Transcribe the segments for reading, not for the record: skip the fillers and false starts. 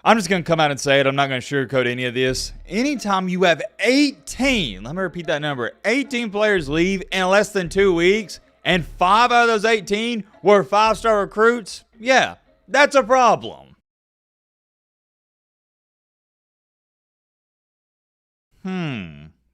I'm just going to come out and say it. I'm not going to sugarcoat any of this. Anytime you have 18, let me repeat that number, 18 players leave in less than 2 weeks, and 5 out of those 18 were 5-star recruits, yeah, that's a problem.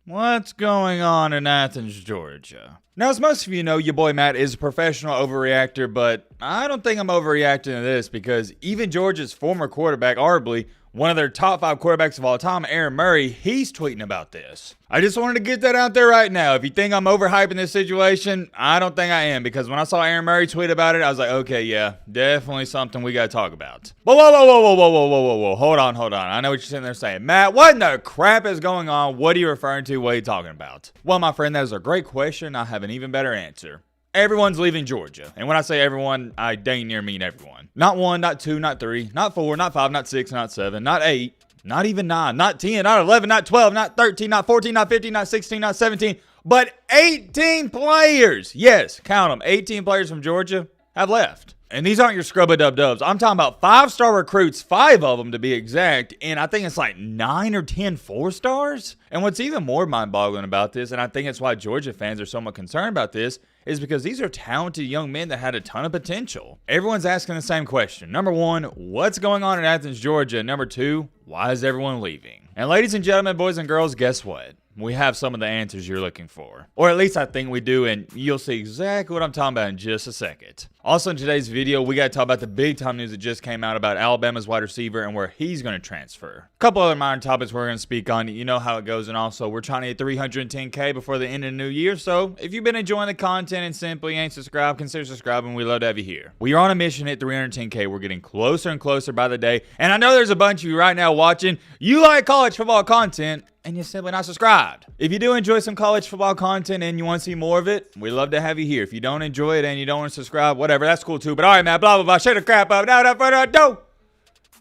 What's going on in Athens, Georgia? Now, as most of you know, your boy Matt is a professional overreactor, but I don't think I'm overreacting to this because even Georgia's former quarterback, arguably one of their top 5 quarterbacks of all time, Aaron Murray, he's tweeting about this. I just wanted to get that out there right now. If you think I'm overhyping this situation, I don't think I am, because when I saw Aaron Murray tweet about it, I was like, okay, yeah, definitely something we got to talk about. But whoa, hold on. I know what you're sitting there saying. Matt, what in the crap is going on? What are you referring to? What are you talking about? Well, my friend, that is a great question. I have an even better answer. Everyone's leaving Georgia. And when I say everyone, I dang near mean everyone. Not 1, not 2, not 3, not 4, not 5, not 6, not 7, not 8, not even 9, not 10, not 11, not 12, not 13, not 14, not 15, not 16, not 17, but 18 players. Yes, count them. 18 players from Georgia have left. And these aren't your scrub-a-dub-dubs. I'm talking about 5-star recruits, 5 of them to be exact, and I think it's like 9 or 10 4-stars. And what's even more mind-boggling about this, and I think it's why Georgia fans are somewhat concerned about this, is because these are talented young men that had a ton of potential. Everyone's asking the same question. Number 1, what's going on in Athens, Georgia? Number 2, why is everyone leaving? And ladies and gentlemen, boys and girls, guess what? We have some of the answers you're looking for. Or at least I think we do, and you'll see exactly what I'm talking about in just a second. Also in today's video, we got to talk about the big time news that just came out about Alabama's wide receiver and where he's going to transfer. A couple other minor topics we're going to speak on. You know how it goes, and also we're trying to hit 310K before the end of the new year, so if you've been enjoying the content and simply ain't subscribed, consider subscribing. We'd love to have you here. We are on a mission to hit 310K. We're getting closer and closer by the day, and I know there's a bunch of you right now watching. You like college football content, and you're simply not subscribed. If you do enjoy some college football content and you want to see more of it, we'd love to have you here. If you don't enjoy it and you don't want to subscribe, whatever, that's cool too. But all right, man, blah, blah, blah, shut the crap up. Now, without further ado,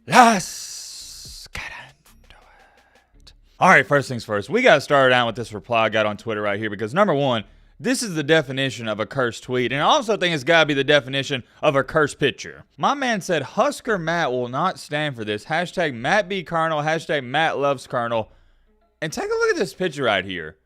let's get into it. All right, first things first, we got to start out with this reply I got on Twitter right here because, number 1, this is the definition of a cursed tweet, and I also think it's got to be the definition of a cursed picture. My man said, Husker Matt will not stand for this. Hashtag Matt B. Colonel, hashtag Matt loves Colonel. And take a look at this picture right here.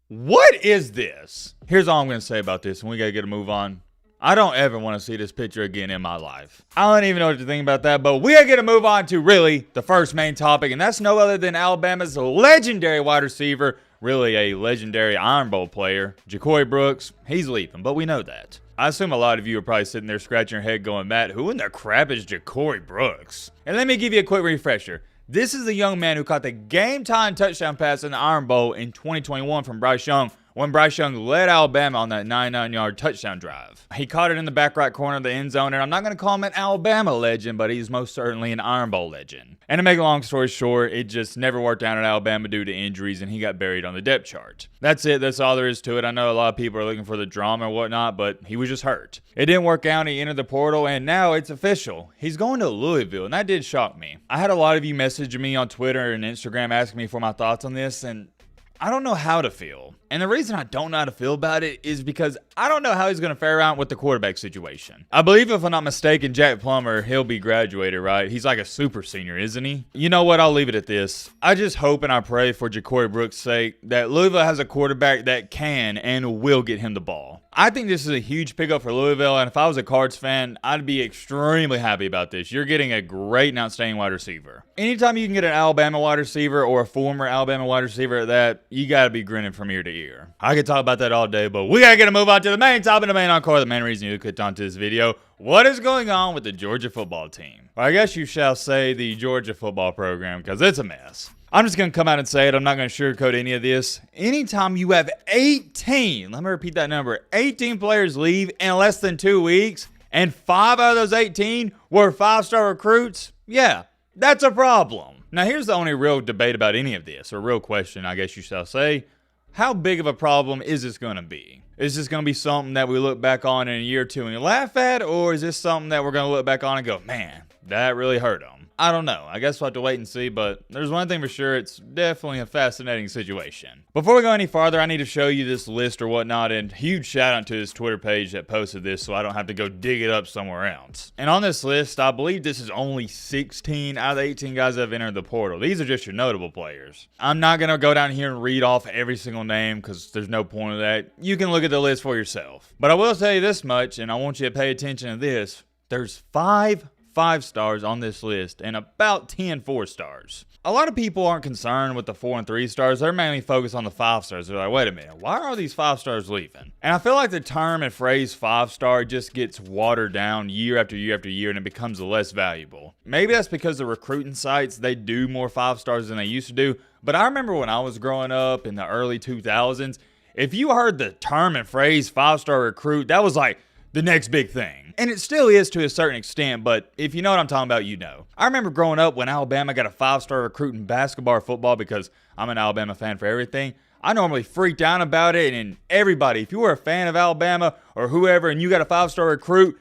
What is this? Here's all I'm going to say about this, and we got to get a move on. I don't ever want to see this picture again in my life. I don't even know what to think about that, but we got to get a move on to really the first main topic, and that's no other than Alabama's legendary wide receiver, really a legendary Iron Bowl player, JaCorey Brooks. He's leaving, but we know that. I assume a lot of you are probably sitting there scratching your head going, Matt, who in the crap is JaCorey Brooks? And let me give you a quick refresher. This is the young man who caught the game-time touchdown pass in the Iron Bowl in 2021 from Bryce Young when Bryce Young led Alabama on that 99-yard touchdown drive. He caught it in the back right corner of the end zone, and I'm not going to call him an Alabama legend, but he's most certainly an Iron Bowl legend. And to make a long story short, it just never worked out at Alabama due to injuries, and he got buried on the depth chart. That's it. That's all there is to it. I know a lot of people are looking for the drama and whatnot, but he was just hurt. It didn't work out. He entered the portal, and now it's official. He's going to Louisville, and that did shock me. I had a lot of you messaging me on Twitter and Instagram asking me for my thoughts on this, and I don't know how to feel. And the reason I don't know how to feel about it is because I don't know how he's going to fare out with the quarterback situation. I believe, if I'm not mistaken, Jack Plummer, he'll be graduated, right? He's like a super senior, isn't he? You know what? I'll leave it at this. I just hope and I pray for JaCorey Brooks' sake that Louisville has a quarterback that can and will get him the ball. I think this is a huge pickup for Louisville, and if I was a Cards fan, I'd be extremely happy about this. You're getting a great and outstanding wide receiver. Anytime you can get an Alabama wide receiver or a former Alabama wide receiver at that, you got to be grinning from ear to ear. I could talk about that all day, but we got to get a move on to the main topic, the main encore, the main reason you clicked onto this video. What is going on with the Georgia football team? Well, I guess you shall say the Georgia football program, because it's a mess. I'm just going to come out and say it. I'm not going to sugarcoat any of this. Anytime you have 18, let me repeat that number, 18 players leave in less than 2 weeks, and 5 out of those 18 were 5-star recruits, yeah, that's a problem. Now, here's the only real debate about any of this, or real question, I guess you shall say. How big of a problem is this going to be? Is this going to be something that we look back on in a year or two and laugh at, or is this something that we're going to look back on and go, man, that really hurt him. I don't know. I guess we'll have to wait and see, but there's one thing for sure. It's definitely a fascinating situation. Before we go any farther, I need to show you this list or whatnot, and huge shout out to this Twitter page that posted this so I don't have to go dig it up somewhere else. And on this list, I believe this is only 16 out of the 18 guys that have entered the portal. These are just your notable players. I'm not going to go down here and read off every single name because there's no point of that. You can look at the list for yourself. But I will tell you this much, and I want you to pay attention to this. There's 5 stars on this list and about 10 4-stars. A lot of people aren't concerned with the 4 and 3 stars. They're mainly focused on the 5 stars. They're like, wait a minute, why are these 5 stars leaving? And I feel like the term and phrase 5-star just gets watered down year after year after year and it becomes less valuable. Maybe that's because the recruiting sites, they do more 5 stars than they used to do. But I remember when I was growing up in the early 2000s, if you heard the term and phrase 5-star recruit, that was like the next big thing. And it still is to a certain extent, but if you know what I'm talking about, you know. I remember growing up when Alabama got a 5-star recruit in basketball or football because I'm an Alabama fan for everything. I normally freaked out about it, and everybody, if you were a fan of Alabama or whoever and you got a 5-star recruit,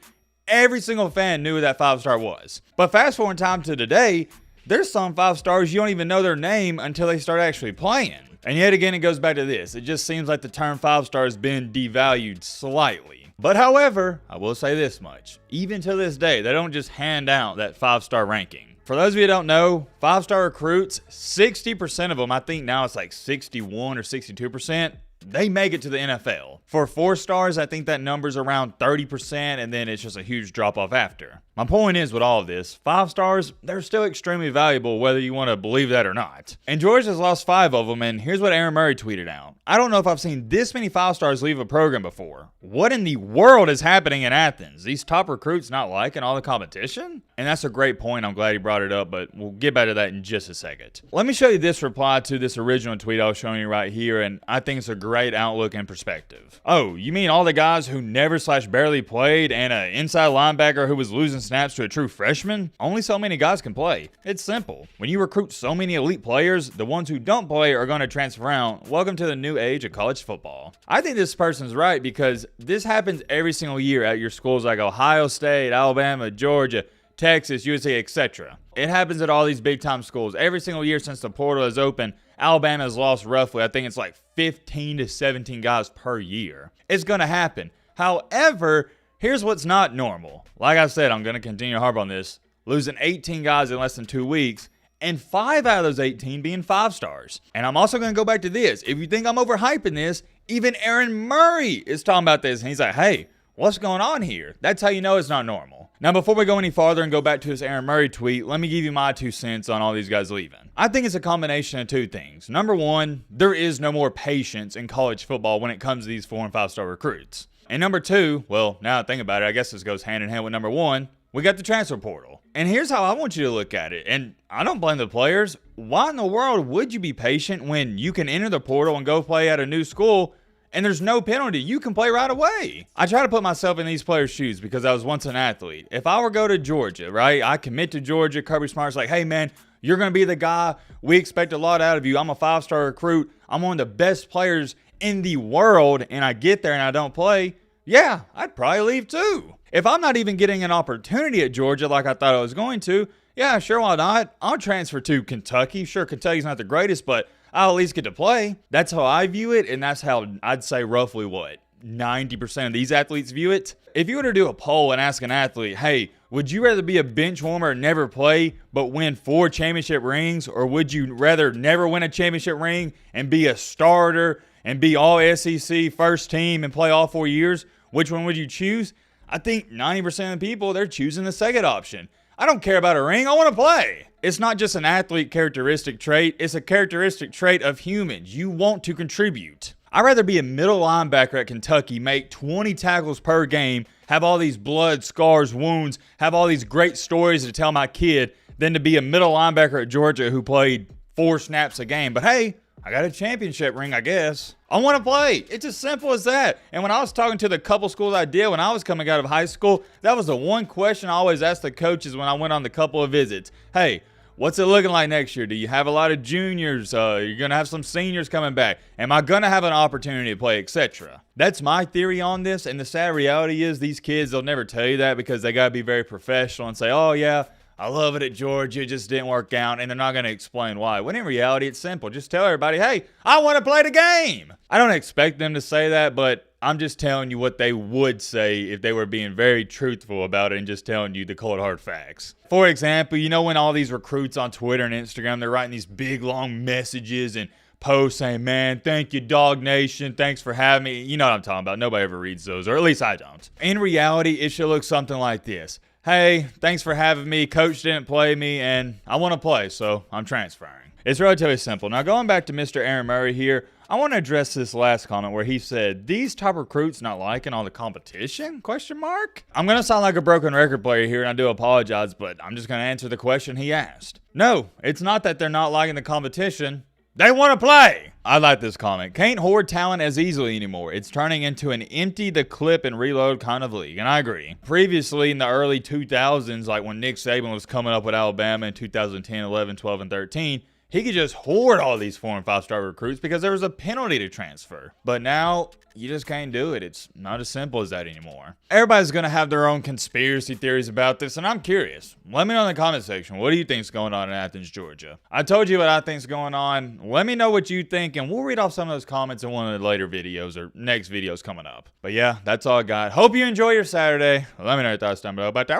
every single fan knew who that 5-star was. But fast forward in time to today, there's some 5-stars you don't even know their name until they start actually playing. And yet again, it goes back to this. It just seems like the term 5-star has been devalued slightly. But however, I will say this much. Even to this day, they don't just hand out that 5-star ranking. For those of you who don't know, 5-star recruits, 60% of them, I think now it's like 61 or 62%, they make it to the NFL. For 4 stars, I think that number's around 30%, and then it's just a huge drop off after. My point is with all of this, 5 stars, they're still extremely valuable whether you want to believe that or not. And Georgia's lost 5 of them, and here's what Aaron Murray tweeted out. I don't know if I've seen this many 5 stars leave a program before. What in the world is happening in Athens? These top recruits not liking all the competition? And that's a great point. I'm glad he brought it up, but we'll get back to that in just a second. Let me show you this reply to this original tweet I was showing you right here, and I think it's a great outlook and perspective. Oh, you mean all the guys who never / barely played and an inside linebacker who was losing snaps to a true freshman? Only so many guys can play. It's simple. When you recruit so many elite players, the ones who don't play are going to transfer out. Welcome to the new age of college football. I think this person's right because this happens every single year at your schools like Ohio State, Alabama, Georgia, Texas, USA, etc. It happens at all these big time schools. Every single year since the portal is open, Alabama has lost roughly, I think it's like 15 to 17 guys per year. It's going to happen. However, here's what's not normal. Like I said, I'm going to continue to harp on this. Losing 18 guys in less than 2 weeks, and 5 out of those 18 being 5 stars. And I'm also going to go back to this. If you think I'm overhyping this, even Aaron Murray is talking about this. And he's like, hey, what's going on here? That's how you know it's not normal. Now, before we go any farther and go back to this Aaron Murray tweet, let me give you my 2 cents on all these guys leaving. I think it's a combination of 2 things. Number one, there is no more patience in college football when it comes to these 4 and 5-star recruits. And number 2, well, now I think about it, I guess this goes hand in hand with number 1, we got the transfer portal. And here's how I want you to look at it. And I don't blame the players. Why in the world would you be patient when you can enter the portal and go play at a new school and there's no penalty? You can play right away. I try to put myself in these players' shoes because I was once an athlete. If I were to go to Georgia, right? I commit to Georgia. Kirby Smart's like, hey, man, you're going to be the guy. We expect a lot out of you. I'm a 5-star recruit. I'm one of the best players in the world. And I get there and I don't play. Yeah, I'd probably leave too. If I'm not even getting an opportunity at Georgia like I thought I was going to, yeah, sure, why not? I'll transfer to Kentucky. Sure, Kentucky's not the greatest, but I'll at least get to play. That's how I view it, and that's how I'd say roughly what 90% of these athletes view it. If you were to do a poll and ask an athlete, hey, would you rather be a bench warmer and never play but win 4 championship rings, or would you rather never win a championship ring and be a starter and be all SEC first team and play all 4 years? Which one would you choose? I think 90% of the people, they're choosing the second option. I don't care about a ring. I want to play. It's not just an athlete characteristic trait. It's a characteristic trait of humans. You want to contribute. I'd rather be a middle linebacker at Kentucky, make 20 tackles per game, have all these blood, scars, wounds, have all these great stories to tell my kid than to be a middle linebacker at Georgia who played 4 snaps a game. But hey, I got a championship ring, I guess. I want to play. It's as simple as that. And when I was talking to the couple schools I did when I was coming out of high school, that was the one question I always asked the coaches when I went on the couple of visits. Hey, what's it looking like next year? Do you have a lot of juniors? You're going to have some seniors coming back. Am I going to have an opportunity to play, etc.? That's my theory on this. And the sad reality is these kids, they'll never tell you that because they got to be very professional and say, oh, yeah, I love it at Georgia, it just didn't work out, and they're not going to explain why. When in reality, it's simple. Just tell everybody, hey, I want to play the game. I don't expect them to say that, but I'm just telling you what they would say if they were being very truthful about it and just telling you the cold hard facts. For example, you know when all these recruits on Twitter and Instagram, they're writing these big long messages and posts saying, man, thank you, Dog Nation. Thanks for having me. You know what I'm talking about. Nobody ever reads those, or at least I don't. In reality, it should look something like this. Hey, thanks for having me. Coach didn't play me, and I want to play, so I'm transferring. It's relatively simple. Now, going back to Mr. Aaron Murray here, I want to address this last comment where he said, these top recruits not liking all the competition? Question mark? I'm going to sound like a broken record player here, and I do apologize, but I'm just going to answer the question he asked. No, it's not that they're not liking the competition. They want to play. I like this comment. Can't hoard talent as easily anymore. It's turning into an empty the clip and reload kind of league, and I agree. Previously, in the early 2000s, like when Nick Saban was coming up with Alabama in 2010, 11, 12, and 13, he could just hoard all these 4- and 5-star recruits because there was a penalty to transfer. But now, you just can't do it. It's not as simple as that anymore. Everybody's going to have their own conspiracy theories about this, and I'm curious. Let me know in the comment section. What do you think's going on in Athens, Georgia? I told you what I think's going on. Let me know what you think, and we'll read off some of those comments in one of the later videos or next videos coming up. But yeah, that's all I got. Hope you enjoy your Saturday. Let me know your thoughts down below about that.